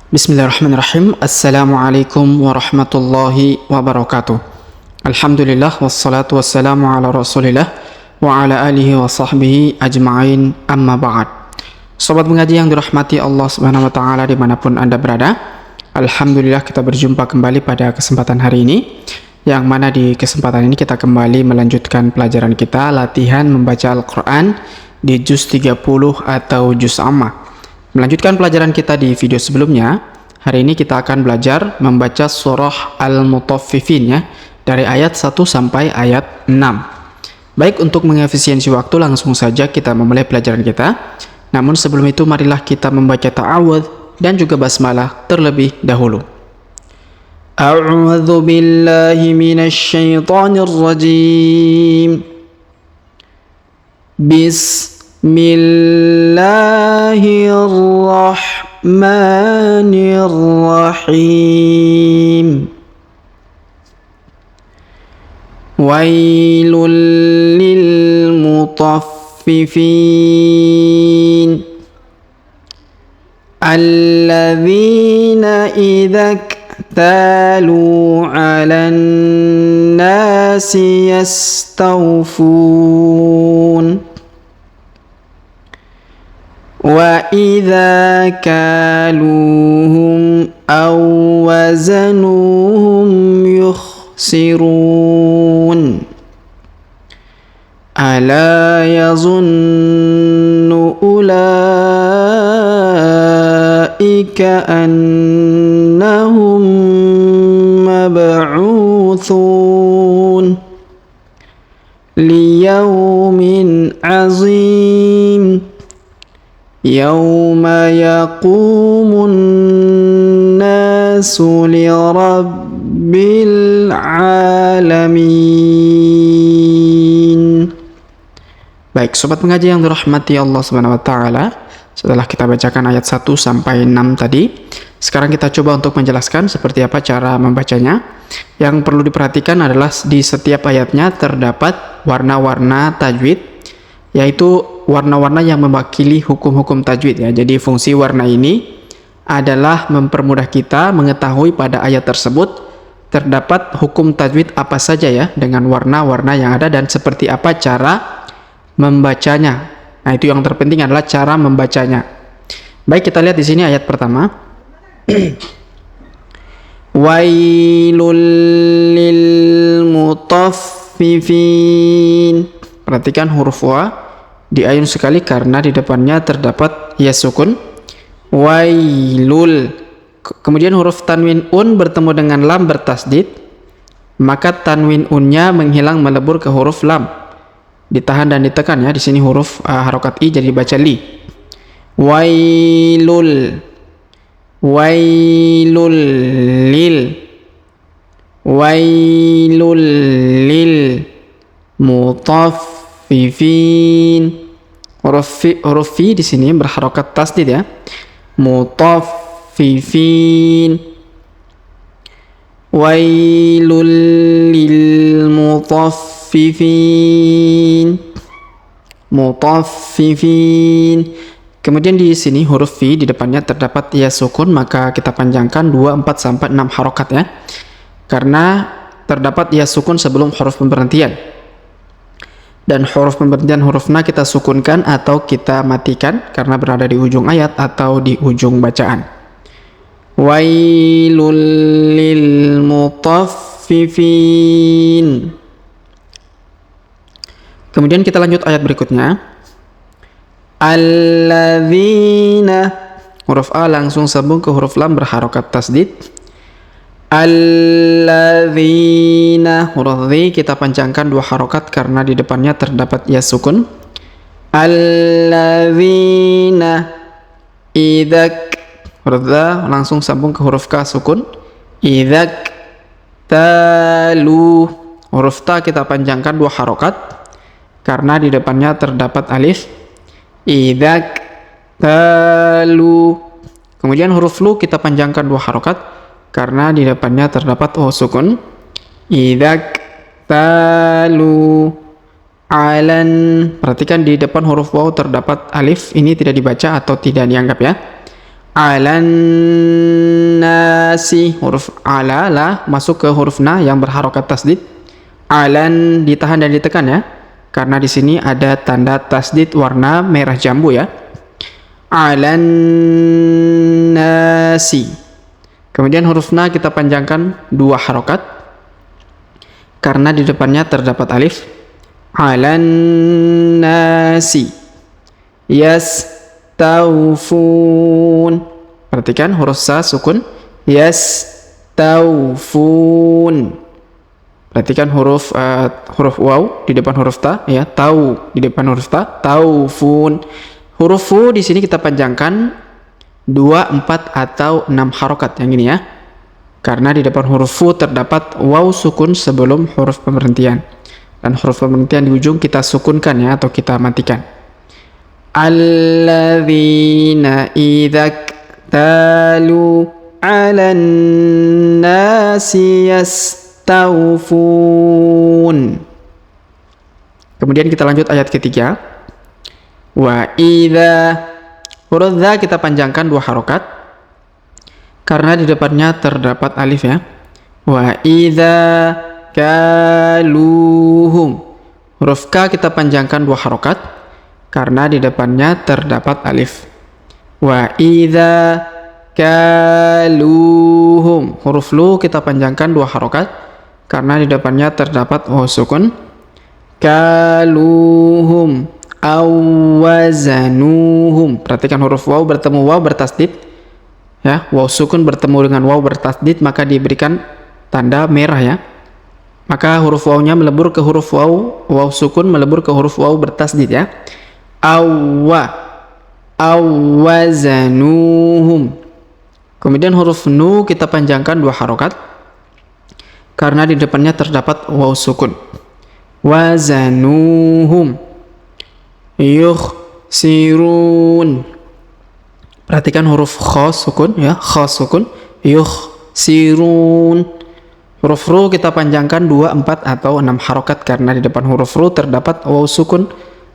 Bismillahirrahmanirrahim. Assalamualaikum warahmatullahi wabarakatuh. Alhamdulillah wassalatu wassalamu ala rasulillah wa ala alihi wa sahbihi ajma'in, amma ba'd. Sobat mengaji yang dirahmati Allah subhanahu wa ta'ala dimanapun Anda berada, Alhamdulillah kita berjumpa kembali pada kesempatan hari ini, yang mana di kesempatan ini kita kembali melanjutkan pelajaran kita latihan membaca Al-Quran di juz 30 atau juz Ammah. Melanjutkan pelajaran kita di video sebelumnya, hari ini kita akan belajar membaca surah Al-Mutaffifin ya, dari ayat 1 sampai ayat 6. Baik, untuk mengefisiensi waktu langsung saja kita memulai pelajaran kita. Namun sebelum itu marilah kita membaca ta'awudz dan juga basmalah terlebih dahulu. A'udzu billahi minasy syaithanir rajim. Bismillahirrahmanirrahim. Wailul lil mutaffifin alladzina idza iktalu 'alan nasi yastawfun wa idza kaluhum aw wazanuhum yukhsirun. Ala yazunnu ulaika annahum mab'uthun liyawmin 'azim yawma yaqumun nasu lirabbil alamin. Baik, sobat pengaji yang dirahmati Allah Subhanahu wa taala, setelah kita bacakan ayat 1 sampai 6 tadi, sekarang kita coba untuk menjelaskan seperti apa cara membacanya. Yang perlu diperhatikan adalah di setiap ayatnya terdapat warna-warna tajwid, yaitu warna-warna yang mewakili hukum-hukum tajwid ya. Jadi fungsi warna ini adalah mempermudah kita mengetahui pada ayat tersebut terdapat hukum tajwid apa saja ya, dengan warna-warna yang ada dan seperti apa cara membacanya. Nah, itu yang terpenting adalah cara membacanya. Baik, kita lihat di sini ayat pertama. Wailul lil mutaffifin. Perhatikan huruf wa diayun sekali karena di depannya terdapat ya sukun. Wailul. Kemudian huruf tanwin un bertemu dengan lam bertasdid, maka tanwin unnya menghilang melebur ke huruf lam. Ditahan dan ditekan ya. Di sini huruf harokat i jadi baca li. Wailul. Wailul lil. Wailul lil mutaffifin. Huruf fi di sini berharokat tasdid ya. Mutaffifin. Wailul lil mutaffifin. Mutaffifin. Kemudian di sini huruf fi di depannya terdapat ya sukun, maka kita panjangkan 2, 4 sampai 6 harokat ya. Karena terdapat ya sukun sebelum huruf pemberhentian. Dan huruf pemberhentian huruf na kita sukunkan atau kita matikan karena berada di ujung ayat atau di ujung bacaan. Wailul lil mutaffifin. Kemudian kita lanjut ayat berikutnya. Alladzina. Huruf a langsung sambung ke huruf lam berharokat tasdid. Alladzina. Huruf dhi kita panjangkan 2 harokat karena di depannya terdapat ya sukun. Alladzina idzak. Huruf dha langsung sambung ke huruf ka sukun. Idzak talu. Huruf ta kita panjangkan 2 harokat karena di depannya terdapat alif. Idzak talu. Kemudian huruf lu kita panjangkan 2 harokat karena di depannya terdapat sukun. Idzak talu alan. Perhatikan di depan huruf waw terdapat alif, ini tidak dibaca atau tidak dianggap ya. Alan nasi, huruf ala lah masuk ke huruf na yang berharokat tasdid. Alan ditahan dan ditekan ya, karena di sini ada tanda tasdid warna merah jambu ya. Alan nasi. Kemudian huruf na kita panjangkan 2 harokat karena di depannya terdapat alif. Alan nasi yastawfun. Perhatikan huruf sa sukun, yastawfun. Perhatikan huruf waw di depan huruf ta ya, tau di depan huruf ta, taufun. Huruf fu di sini kita panjangkan 2, 4 atau 6 harokat yang ini ya. Karena di depan huruf fu terdapat waw sukun sebelum huruf pemberhentian. Dan huruf pemberhentian di ujung kita sukunkan ya, atau kita matikan. Alladzina idzaktalu 'alan nasi yastawfun. Kemudian kita lanjut ayat ketiga. Wa idza, huruf dza kita panjangkan 2 harokat karena di depannya terdapat alif ya. Wa idza kaluhum. Huruf ka kita panjangkan 2 harokat karena di depannya terdapat alif. Wa idza kaluhum. Huruf lu kita panjangkan 2 harokat karena di depannya terdapat waw sukun. Kaluhum awazanuhum. Perhatikan huruf waw bertemu waw bertasdid ya, waw sukun bertemu dengan waw bertasdid maka diberikan tanda merah ya. Maka huruf wawnya melebur ke huruf waw sukun melebur ke huruf waw bertasdid ya. Awazanuhum. Kemudian huruf nu kita panjangkan 2 harokat karena di depannya terdapat waw sukun. Wazanuhum yukhsirun. Perhatikan huruf kha sukun ya, kha sukun, yukhsirun. Huruf ru kita panjangkan 2, 4 atau 6 harokat karena di depan huruf ru terdapat waw sukun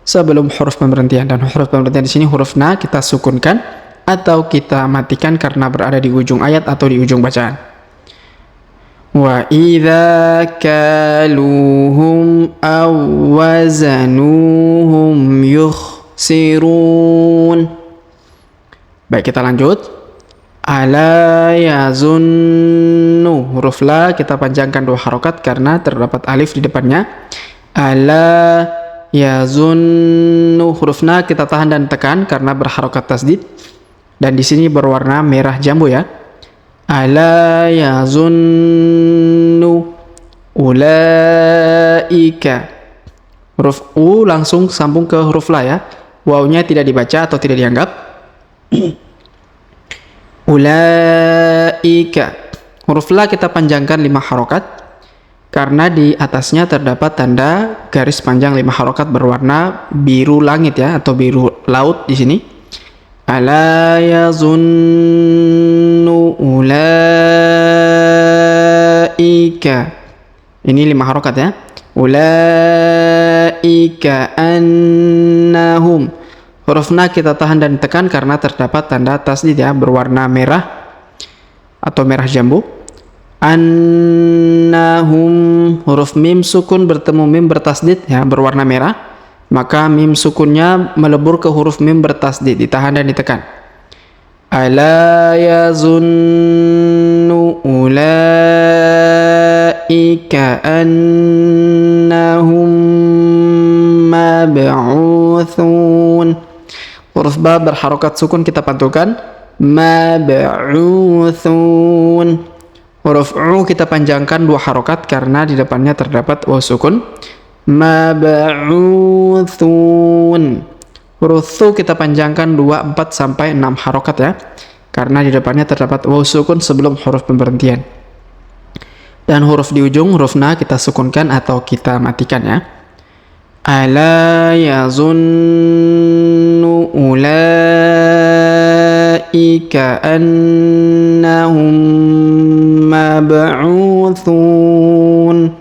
sebelum huruf pemberhentian. Dan huruf pemberhentian di sini huruf na kita sukunkan atau kita matikan karena berada di ujung ayat atau di ujung bacaan. Wa idza kaluhum aw wazanuhum yukhsirun. Baik, kita lanjut. Ala yazunnu. Huruf la kita panjangkan 2 harokat karena terdapat alif di depannya. Ala yazunnu. Huruf na kita tahan dan tekan karena berharokat tasdid dan di sini berwarna merah jambu ya. Ala yazunnu ulaika. Huruf u langsung sambung ke huruf la ya. Wawnya tidak dibaca atau tidak dianggap. Ulaika. Huruf la kita panjangkan 5 harokat karena di atasnya terdapat tanda garis panjang 5 harokat berwarna biru langit ya, atau biru laut di sini. Ala yazunnu ulaika. Ini 5 harokat ya. Ulaika annahum. Huruf na kita tahan dan tekan karena terdapat tanda tasdid ya, berwarna merah atau merah jambu. Annahum. Huruf mim sukun bertemu mim bertasdid ya, berwarna merah. Maka mim sukunnya melebur ke huruf mim bertasdid, ditahan dan ditekan. Ala yazunnu ulaika annahum mab'utsun. Huruf ba berharokat sukun kita pantulkan. Mab'utsun. Huruf u kita panjangkan 2 harokat karena di depannya terdapat waw sukun. Mab'utsun. Huruf thu kita panjangkan 2, 4 sampai 6 harokat ya, karena di depannya terdapat waw sukun sebelum huruf pemberhentian. Dan huruf di ujung huruf na kita sukunkan atau kita matikan ya. Ala yazunnu ulaika annahum mab'utsun.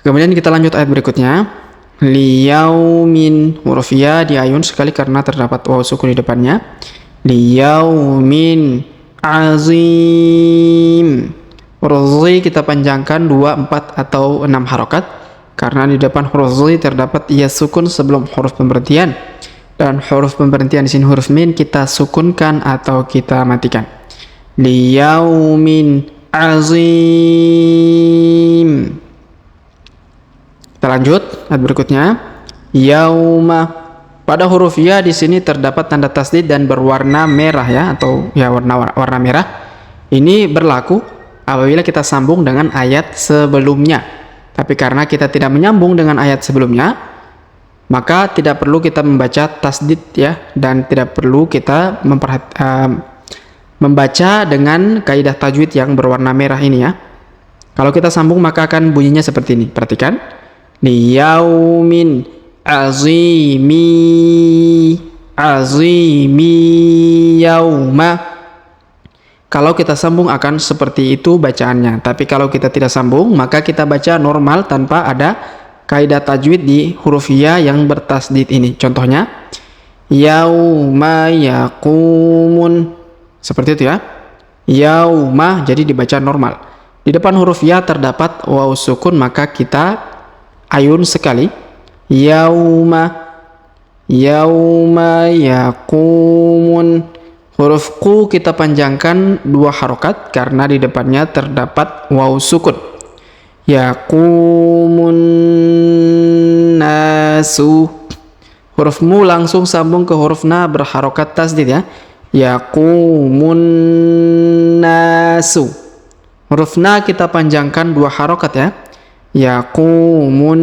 Kemudian kita lanjut ayat berikutnya. Liyaumin. Huruf ya diayun sekali karena terdapat waw sukun di depannya. liyaumin azim. Huruf zi kita panjangkan 2, 4 atau 6 harokat karena di depan huruf zi terdapat ia sukun sebelum huruf pemberhentian, dan huruf pemberhentian di sini huruf min kita sukunkan atau kita matikan. Liyaumin azim. Kita lanjut ayat berikutnya. Yauma. Pada huruf ya di sini terdapat tanda tasdid dan berwarna merah ya, atau ya warna merah. Ini berlaku apabila kita sambung dengan ayat sebelumnya. Tapi karena kita tidak menyambung dengan ayat sebelumnya, maka tidak perlu kita membaca tasdid ya, dan tidak perlu kita membaca dengan kaidah tajwid yang berwarna merah ini ya. Kalau kita sambung maka akan bunyinya seperti ini. Perhatikan. Liyaumin azimi yauma. Kalau kita sambung akan seperti itu bacaannya. Tapi kalau kita tidak sambung maka kita baca normal tanpa ada kaidah tajwid di huruf ya yang bertasdid ini. Contohnya yauma yaqumun, seperti itu ya. Yauma jadi dibaca normal. Di depan huruf ya terdapat waw sukun maka kita ayun sekali. Yauma yaqumun. Huruf ku kita panjangkan 2 harokat karena di depannya terdapat waw sukun. Yaqumun nasu. Huruf mu langsung sambung ke huruf na berharokat tasdid ya. Yaqumun nasu. Huruf na kita panjangkan 2 harokat ya. Yaqumun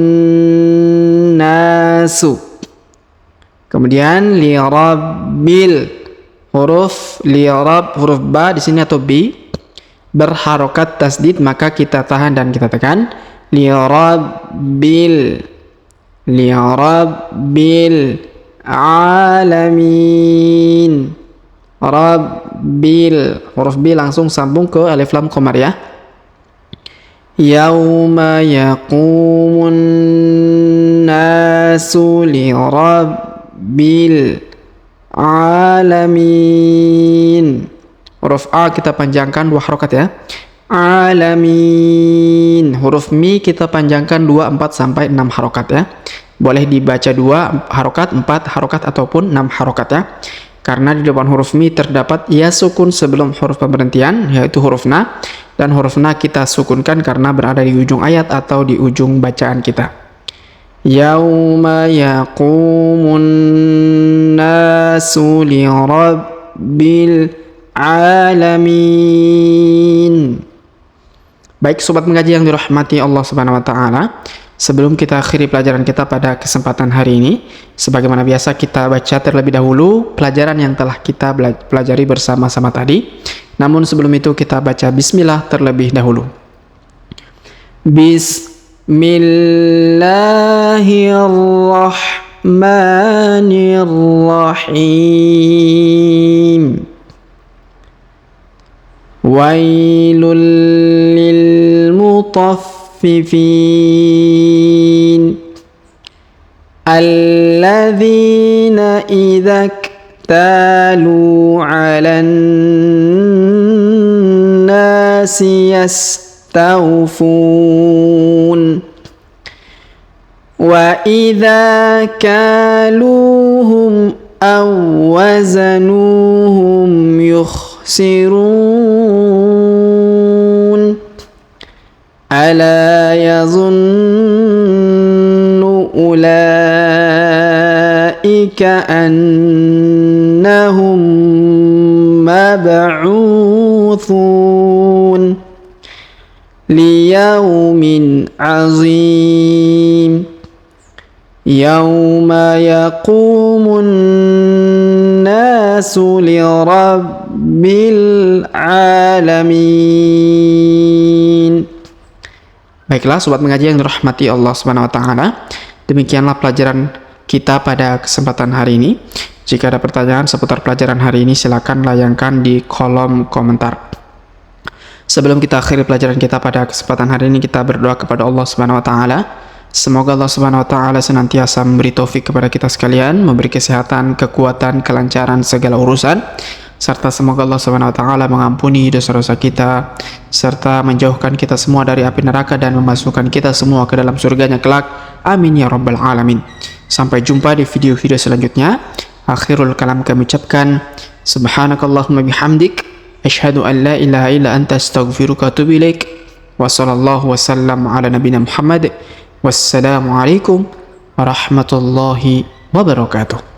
nasu. Kemudian lirabbil. Huruf lirab, huruf ba di sini atau bi berharokat tasdid maka kita tahan dan kita tekan. Lirabbil alamin. Rabbil. Huruf bi langsung sambung ke alif lam qamar ya. Yauma yaqumun nasu lirabbil alamin. Huruf a kita panjangkan 2 harokat ya. Alamin. Huruf mi kita panjangkan 2, 4 sampai 6 harokat ya. Boleh dibaca 2 harokat, 4 harokat ataupun 6 harokat ya. Karena di depan huruf mi terdapat ya sukun sebelum huruf pemberhentian yaitu huruf na, dan huruf na kita sukunkan karena berada di ujung ayat atau di ujung bacaan kita. Yauma yaqumun nasu lirabbil alamin. Baik sobat mengaji yang dirahmati Allah Subhanahu wa taala, sebelum kita akhiri pelajaran kita pada kesempatan hari ini, sebagaimana biasa kita baca terlebih dahulu pelajaran yang telah kita pelajari bersama-sama tadi. Namun sebelum itu kita baca bismillah terlebih dahulu. Bismillahirrahmanirrahim. Wailul lil mutaffifin alladzina idza iktalu 'alan nasi yastawfun wa idza kaluhum aw wazanuhum yukhsirun ala yazunnu ulaika annahum mab'uthun liyaumin azim yauma yaqumun nasu lirabbil alamin. Baiklah sobat mengaji yang dirahmati Allah Subhanahu wa taala, demikianlah pelajaran kita pada kesempatan hari ini. Jika ada pertanyaan seputar pelajaran hari ini silakan layangkan di kolom komentar. Sebelum kita akhiri pelajaran kita pada kesempatan hari ini, kita berdoa kepada Allah Subhanahu wa taala Semoga Allah Subhanahu wa taala senantiasa memberi taufik kepada kita sekalian, memberi kesehatan, kekuatan, kelancaran segala urusan, serta semoga Allah Subhanahu wa taala mengampuni dosa-dosa kita serta menjauhkan kita semua dari api neraka dan memasukkan kita semua ke dalam surganya kelak. Amin ya rabbal alamin. Sampai jumpa di video-video selanjutnya. Akhirul kalam kami ucapkan subhanakallahumma bihamdik asyhadu an la ilaha illa anta astaghfiruka wa atubu ilaik. Wa sallallahu wasallam ala nabiyina Muhammad. Wassalamualaikum warahmatullahi wabarakatuh.